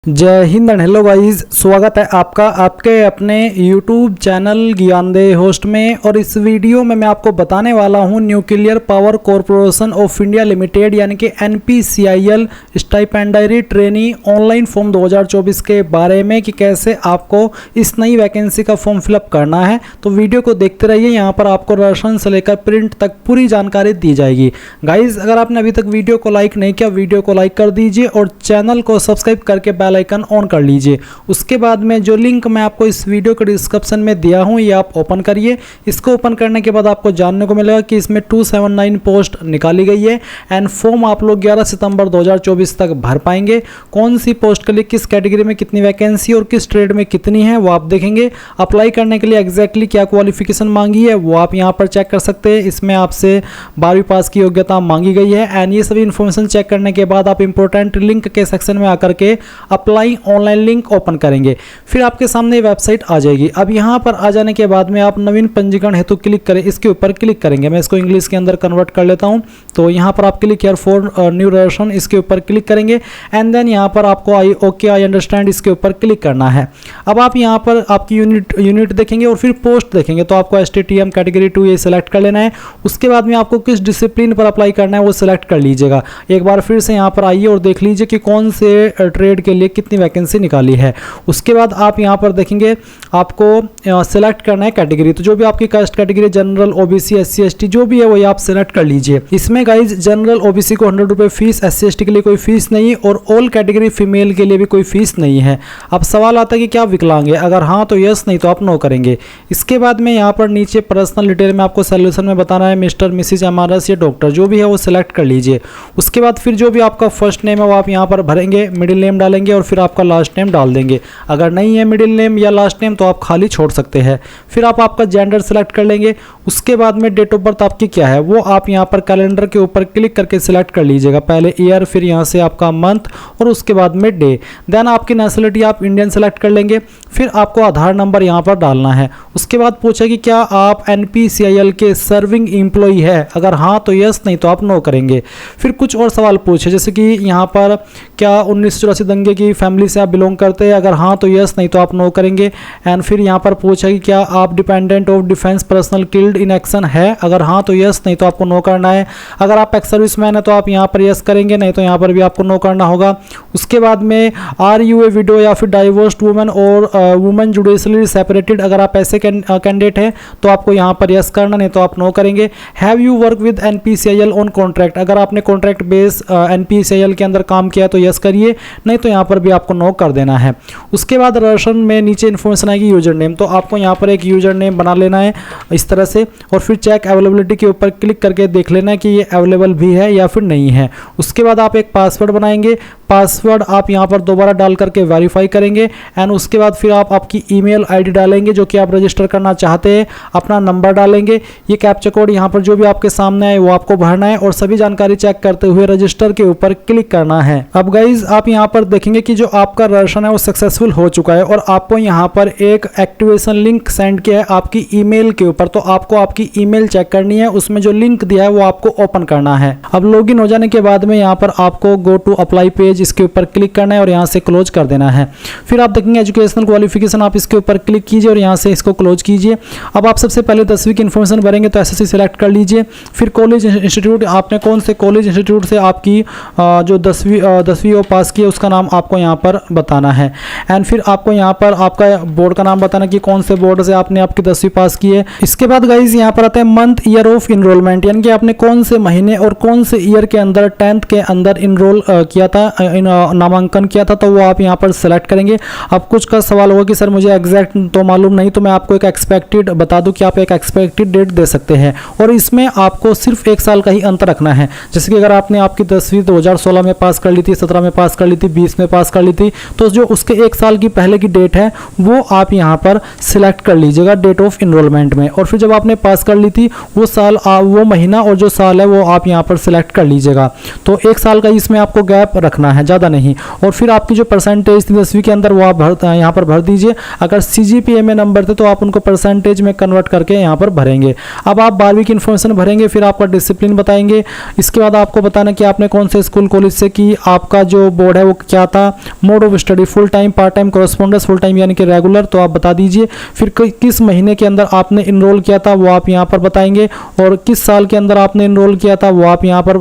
जय Hind and hello guys, स्वागत है आपका आपके अपने YouTube चैनल ज्ञानदेह होस्ट में। और इस वीडियो में मैं आपको बताने वाला हूं nuclear power corporation of India limited यानी कि NPCIL stipendiary trainee online form 2024 के बारे में कि कैसे आपको इस नई वैकेंसी का फॉर्म फिलअप करना है। तो वीडियो को देखते रहिए, यहाँ पर आपको राशन से लेकर प्रिंट तक पूरी जानकारी दी जाएगी। गाइज, अगर आपने अभी तक वीडियो को लाइक नहीं किया, वीडियो को लाइक कर दीजिए और चैनल को सब्सक्राइब करके बेल आइकन ऑन कर लीजिए। उसके बाद में जो लिंक मैं आपको इस वीडियो के डिस्क्रिप्शन में दिया हूं, ये आप ओपन करिए। इसको ओपन करने के बाद आपको जानने को मिलेगा कि इसमें 279 पोस्ट निकाली गई है एंड फॉर्म आप लोग 11 सितंबर 2024 तक भर पाएंगे। कौन सी पोस्ट के लिए किस कैटेगरी में कितनी वैकेंसी और किस ट्रेड में कितनी है वो आप देखेंगे। अप्लाई करने के लिए एग्जैक्टली क्या क्वालिफिकेशन मांगी है वो आप यहाँ पर चेक कर सकते हैं। इसमें आपसे 12वीं पास की योग्यता मांगी गई है एंड ये सभी इन्फॉर्मेशन चेक करने के बाद आप इंपॉर्टेंट लिंक के सेक्शन में आकर के अप्लाई ऑनलाइन लिंक ओपन करेंगे। फिर आपके सामने वेबसाइट आ जाएगी। अब यहाँ पर आ जाने के बाद में आप नवीन पंजीकरण हेतु क्लिक करें, इसके ऊपर क्लिक करेंगे। मैं इसको इंग्लिश के अंदर कन्वर्ट कर लेता हूँ। तो यहाँ पर आप click here for new registration, इसके ऊपर क्लिक करेंगे एंड देन यहाँ पर आपको आई अंडरस्टैंड इसके ऊपर क्लिक करना है। अब आप यहाँ पर आपकी यूनिट देखेंगे और फिर पोस्ट देखेंगे। तो आपको STTM कैटेगरी 2 ये सिलेक्ट कर लेना है। उसके बाद में आपको किस डिसिप्लिन पर अप्लाई करना है वो सिलेक्ट कर लीजिएगा। एक बार फिर से यहाँ पर आइए और देख लीजिए कि कौन से ट्रेड के लिए कितनी वैकेंसी निकाली है। उसके बाद आप यहाँ पर देखेंगे आपको सिलेक्ट करना है कैटेगरी। तो जो भी आपकी caste category general, OBC, SC ST जो भी है वो आप सिलेक्ट कर लीजिए। इसमें गाइज जनरल OBC को 100 रुपये फीस, SC ST के लिए कोई फीस नहीं और ऑल कैटेगरी फीमेल के लिए भी कोई फीस नहीं है। अब सवाल आता है कि क्या विकलांग है, अगर हाँ तो यस, नहीं तो आप नो करेंगे। इसके बाद में यहाँ पर नीचे पर्सनल डिटेल में आपको सोल्यूशन में बताना है मिस्टर, मिसिज, MRS या डॉक्टर जो भी है वो सिलेक्ट कर लीजिए। उसके बाद फिर जो भी आपका फर्स्ट नेम है वो आप यहाँ पर भरेंगे, मिडिल नेम डालेंगे और फिर आपका लास्ट नेम डाल देंगे। अगर नहीं है मिडिल नेम या लास्ट नेम तो आप खाली छोड़ सकते हैं। फिर आप आपका जेंडर सेलेक्ट कर लेंगे। उसके बाद में डेट ऑफ बर्थ आपकी क्या है वो आप यहाँ पर कैलेंडर के ऊपर क्लिक करके सिलेक्ट कर लीजिएगा। पहले ईयर, फिर यहाँ से आपका मंथ और उसके बाद में डे। देन आपकी नेशनलिटी आप इंडियन सेलेक्ट कर लेंगे। फिर आपको आधार नंबर यहाँ पर डालना है। उसके बाद पूछा कि क्या आप NPCIL के सर्विंग एम्प्लॉई है, अगर हाँ तो यस, नहीं तो आप नो करेंगे। फिर कुछ और सवाल पूछे जैसे कि यहाँ पर क्या 1984 दंगे की फैमिली से आप बिलोंग करते हैं, अगर हाँ तो यस, नहीं तो आप नो करेंगे। एंड फिर यहाँ पर पूछा कि क्या आप dependent of defence personnel killed in action है, अगर हाँ तो यस, नहीं तो आपको नो करना है। अगर आप एक्स सर्विसमैन है तो आप यहाँ पर यस करेंगे, नहीं तो यहाँ पर भी आपको नो करना होगा। उसके बाद में आर यू ए विडो या फिर डाइवोर्स्ड वुमेन और वुमेन जुडिशली सेपरेटेड, अगर आप ऐसे कैंडिडेट हैं तो आपको यहाँ पर यस करना, नहीं तो आप नो करेंगे। Have you work with NPCIL on contract, अगर आपने कॉन्ट्रैक्ट बेस NPCIL के अंदर काम किया तो यस करिए, नहीं तो यहाँ पर भी आपको नो कर देना है। उसके बाद रजिस्ट्रेशन में नीचे इन्फॉर्मेशन आएगी यूजर नेम, तो आपको यहाँ पर एक यूजर नेम बना लेना है इस तरह से और फिर चेक अवेलेबिलिटी के ऊपर क्लिक करके देख लेना है कि ये अवेलेबल भी है या फिर नहीं है। उसके बाद आप एक पासवर्ड बनाएंगे। पासवर्ड आप यहाँ पर दोबारा डाल करके वेरीफाई करेंगे एंड उसके बाद फिर आप आपकी ईमेल आईडी डालेंगे जो कि आप रजिस्टर करना चाहते हैं, अपना नंबर डालेंगे। ये कैप्चा कोड यहाँ पर जो भी आपके सामने है वो आपको भरना है और सभी जानकारी चेक करते हुए रजिस्टर के ऊपर क्लिक करना है। अब गाइज आप यहाँ पर देखेंगे कि जो आपका रजिस्ट्रेशन है वो सक्सेसफुल हो चुका है और आपको यहाँ पर एक एक्टिवेशन लिंक सेंड किया है आपकी ईमेल के ऊपर। तो आपको आपकी ईमेल चेक करनी है, उसमें जो लिंक दिया है वो आपको ओपन करना है। अब लॉगिन हो जाने के बाद में यहाँ पर आपको गो टू अप्लाई पेज इसके ऊपर क्लिक करना है और यहाँ से क्लोज कर देना है। फिर आप देखेंगे एजुकेशनल क्वालिफिकेशन, आप इसके ऊपर क्लिक कीजिए और यहाँ से इसको क्लोज कीजिए। अब आप सबसे पहले 10वीं की इन्फॉर्मेशन भरेंगे तो SSC सेलेक्ट कर लीजिए। फिर कॉलेज इंस्टीट्यूट, आपने कौन से कॉलेज इंस्टीट्यूट से आपकी जो 10वीं वो पास की है उसका नाम आपको यहाँ पर बताना है एंड फिर आपको यहाँ पर आपका बोर्ड का नाम बताना कि कौन से बोर्ड से आपने आपकी 10वीं पास की है। इसके बाद गाइज यहाँ पर आता है मंथ ईयर ऑफ इनरोलमेंट, यानी कि आपने कौन से महीने और कौन से ईयर के अंदर 10th के अंदर इनरोल किया था, नामांकन किया था, तो वो आप यहाँ पर सेलेक्ट करेंगे। अब कुछ का सवाल होगा कि सर मुझे एग्जैक्ट तो मालूम नहीं, तो मैं आपको एक एक्सपेक्टेड बता दूं कि आप एक एक्सपेक्टेड डेट दे सकते हैं और इसमें आपको सिर्फ 1 साल का ही अंतर रखना है। जैसे कि अगर आपने आपकी 10वीं 2016 में पास कर ली थी, 17 में पास कर ली थी, 20 में पास कर ली थी, तो जो उसके 1 साल की पहले की डेट है वो आप यहाँ पर सिलेक्ट कर लीजिएगा डेट ऑफ इनरोलमेंट में। और फिर जब आपने पास कर ली थी वो साल, वो महीना और जो साल है वो आप यहाँ पर सिलेक्ट कर लीजिएगा। तो 1 साल का इसमें आपको गैप रखना है, ज़्यादा नहीं। और फिर आपकी जो परसेंटेज थी 10वीं के अंदर वो आप यहाँ पर भर दीजिए। अगर CGPA में नंबर थे तो आप उनको परसेंटेज में कन्वर्ट करके यहाँ पर भरेंगे। अब आप 12वीं की इन्फॉर्मेशन भरेंगे, फिर आपका डिसिप्लिन बताएंगे। इसके बाद आपको बताना कि आपने कौन से स्कूल कॉलेज से की, आपका जो बोर्ड है वो क्या था, mode of study full time, part time, correspondence, full time यानी कि रेगुलर, तो आप बता दीजिए। फिर किस महीने के अंदर आपने इनरोल किया था वो आप यहाँ पर बताएंगे, और किस साल के अंदर आपने इनरोल किया था वो आप यहाँ पर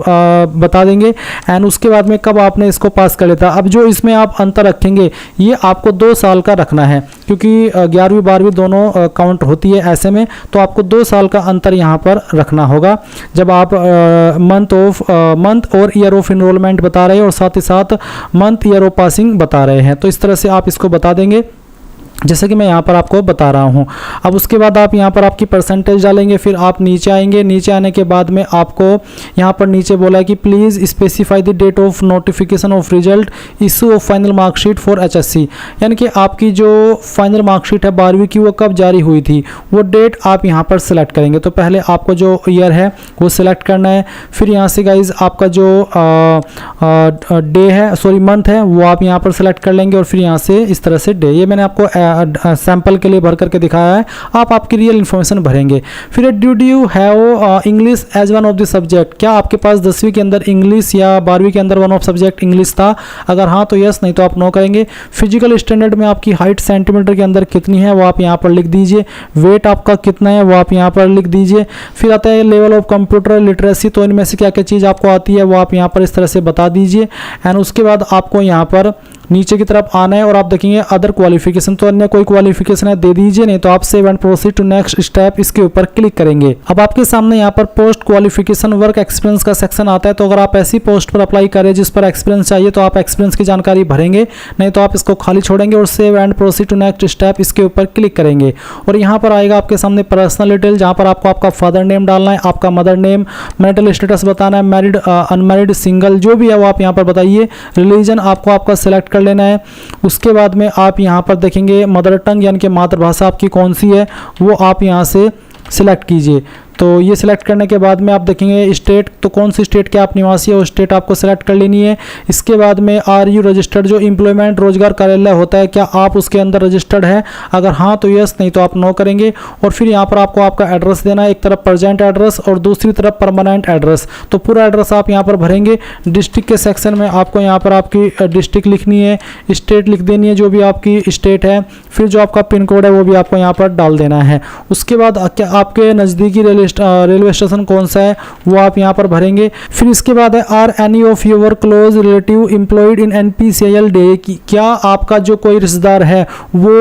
बता देंगे। एंड उसके बाद में कब आपने इसको पास कर लिया था। अब जो इसमें आप अंतर रखेंगे ये आपको 2 साल का रखना है, क्योंकि 11वीं 12वीं दोनों काउंट होती है ऐसे में, तो आपको 2 साल का अंतर यहाँ पर रखना होगा जब आप मंथ और ईयर ऑफ इनरोलमेंट बता रहे हैं और साथ ही साथ मंथ ईयर ऑफ पासिंग बता रहे हैं। तो इस तरह से आप इसको बता देंगे जैसे कि मैं यहाँ पर आपको बता रहा हूँ। अब उसके बाद आप यहाँ पर आपकी परसेंटेज डालेंगे, फिर आप नीचे आएंगे। नीचे आने के बाद में आपको यहाँ पर नीचे बोला है कि please specify the date of notification of result issue of final marksheet for HSC, यानी कि आपकी जो फाइनल मार्कशीट है 12वीं की वो कब जारी हुई थी वो डेट आप यहाँ पर सिलेक्ट करेंगे। तो पहले आपको जो ईयर है वो सिलेक्ट करना है, फिर यहाँ से गाइज आपका जो डे है सॉरी मंथ है वो आप यहाँ पर सिलेक्ट कर लेंगे, और फिर यहाँ से इस तरह से डे, ये मैंने आपको सैंपल के लिए भर करके दिखाया है, आप आपकी रियल इन्फॉर्मेशन भरेंगे। फिर do you have English as one of the subject, क्या आपके पास 10वीं के अंदर इंग्लिश या 12वीं के अंदर वन ऑफ सब्जेक्ट इंग्लिश था, अगर हाँ तो यस, नहीं तो आप नो करेंगे। फिजिकल स्टैंडर्ड में आपकी हाइट सेंटीमीटर के अंदर कितनी है वो आप यहाँ पर लिख दीजिए। वेट आपका कितना है वो आप यहाँ पर लिख दीजिए। फिर आता है लेवल ऑफ कंप्यूटर लिटरेसी, तो इनमें से क्या क्या चीज़ आपको आती है वो आप यहाँ पर इस तरह से बता दीजिए। एंड उसके बाद आपको यहाँ पर नीचे की तरफ आना है और आप देखेंगे अदर क्वालिफिकेशन, तो अन्य कोई क्वालिफिकेशन है दे दीजिए, नहीं तो आप save and proceed to next step इसके ऊपर क्लिक करेंगे। अब आपके सामने यहाँ पर पोस्ट क्वालिफिकेशन वर्क एक्सपीरियंस का सेक्शन आता है, तो अगर आप ऐसी पोस्ट पर अप्लाई करें जिस पर एक्सपीरियंस चाहिए तो आप एक्सपीरियंस की जानकारी भरेंगे, नहीं तो आप इसको खाली छोड़ेंगे और save and proceed to next step इसके ऊपर क्लिक करेंगे। और यहाँ पर आएगा आपके सामने पर्सनल डिटेल, जहाँ पर आपको आपका फादर नेम डालना है, आपका मदर नेम, मैरिटल स्टेटस बताना है, मैरिड अनमैरिड सिंगल जो भी है वो आप यहाँ पर बताइए। रिलीजन आपको आपका सिलेक्ट कर लेना है। उसके बाद में आप यहाँ पर देखेंगे मदर टंग यानी कि मातृभाषा आपकी कौन सी है वो आप यहाँ से सिलेक्ट कीजिए। तो ये सिलेक्ट करने के बाद में आप देखेंगे स्टेट, तो कौन सी स्टेट के आप निवासी है वो स्टेट आपको सिलेक्ट कर लेनी है। इसके बाद में आर यू रजिस्टर्ड, जो एम्प्लॉयमेंट रोजगार कार्यालय होता है क्या आप उसके अंदर रजिस्टर्ड है, अगर हाँ तो यस, नहीं तो आप नो करेंगे। और फिर यहाँ पर आपको आपका एड्रेस देना है, एक तरफ प्रेजेंट एड्रेस और दूसरी तरफ परमानेंट एड्रेस, तो पूरा एड्रेस आप यहाँ पर भरेंगे। डिस्ट्रिक्ट के सेक्शन में आपको यहाँ पर आपकी डिस्ट्रिक्ट लिखनी है, स्टेट लिख देनी है जो भी आपकी स्टेट है, फिर जो आपका पिन कोड है वो भी आपको यहाँ पर डाल देना है। उसके बाद क्या आपके नज़दीकी रेलवे स्टेशन कौन सा है वो आप यहाँ पर भरेंगे। फिर इसके बाद है are any of your close relative employed in NPCIL डे, क्या आपका जो कोई रिश्तेदार है वो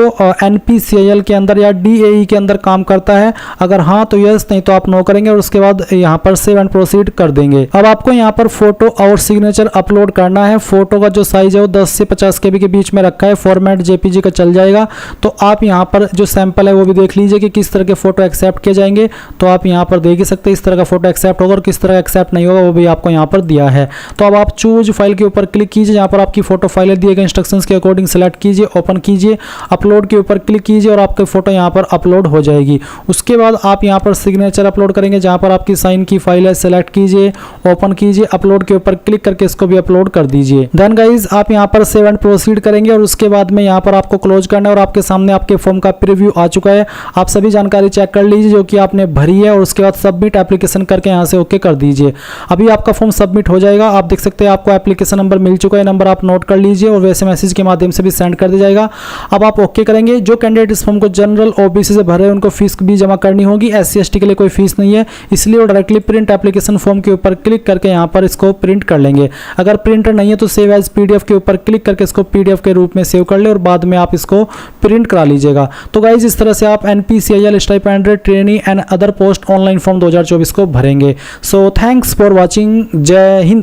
NPCIL के अंदर या DAE के अंदर काम करता है, अगर हाँ तो यस, नहीं तो आप नो करेंगे और उसके बाद यहाँ पर सेव एंड प्रोसीड कर देंगे। अब आपको यहाँ पर फोटो और सिग्नेचर अपलोड करना है। फोटो का जो साइज है वो 10 से 50 KB के बीच में रखा है, फॉर्मेट JPG का चल जाएगा। तो आप यहाँ पर जो सैंपल है वो भी देख लीजिए कि किस तरह के फोटो एक्सेप्ट किए जाएंगे, तो आप यहाँ पर देख ही सकते हैं इस तरह का फोटो एक्सेप्ट होगा और किस तरह एक्सेप्ट नहीं होगा वो भी आपको यहाँ पर दिया है। तो अब आप चूज फाइल के ऊपर क्लिक कीजिए, यहाँ पर आपकी फोटो फाइलें दिए गए इंस्ट्रक्शंस के अकॉर्डिंग सेलेक्ट कीजिए, ओपन कीजिए, अपलोड के ऊपर क्लिक कीजिए और आपकी फोटो यहाँ पर अपलोड हो जाएगी। उसके बाद आप यहाँ पर सिग्नेचर अपलोड करेंगे, जहाँ पर आपकी साइन की फाइल है सेलेक्ट कीजिए, ओपन कीजिए, अपलोड के ऊपर क्लिक करके इसको भी अपलोड कर दीजिए। देन गाइज आप यहाँ पर सेव एंड प्रोसीड करेंगे और उसके बाद में यहाँ पर आपको क्लोज करना है और आपके सामने आपके फॉर्म का प्रीव्यू आ चुका है। आप सभी जानकारी चेक कर लीजिए जो कि आपने भरी है और उसके बाद सबमिट एप्लीकेशन करके यहाँ से ओके कर दीजिए। अभी आपका फॉर्म सबमिट हो जाएगा। आप देख सकते हैं आपको एप्लीकेशन नंबर मिल चुका है, नंबर आप नोट कर लीजिए और वैसे मैसेज के माध्यम से भी सेंड कर दिया जाएगा। अब आप ओके करेंगे। जो कैंडिडेट इस फॉर्म को जनरल OBC से भरे उनको फीस भी जमा करनी होगी, SC ST के लिए कोई फीस नहीं है, इसलिए वो डायरेक्टली प्रिंट एप्लीकेशन फॉर्म के ऊपर क्लिक करके यहाँ पर इसको प्रिंट कर लेंगे। अगर प्रिंटर नहीं है तो सेव एज PDF के ऊपर क्लिक करके इसको PDF के रूप में सेव कर ले और बाद में आप इसको प्रिंट करा लीजिएगा। तो गाइज इस तरह से आप NPCIL stipend trainee and other post online form 2024 को भरेंगे। So thanks for watching. जय हिंद।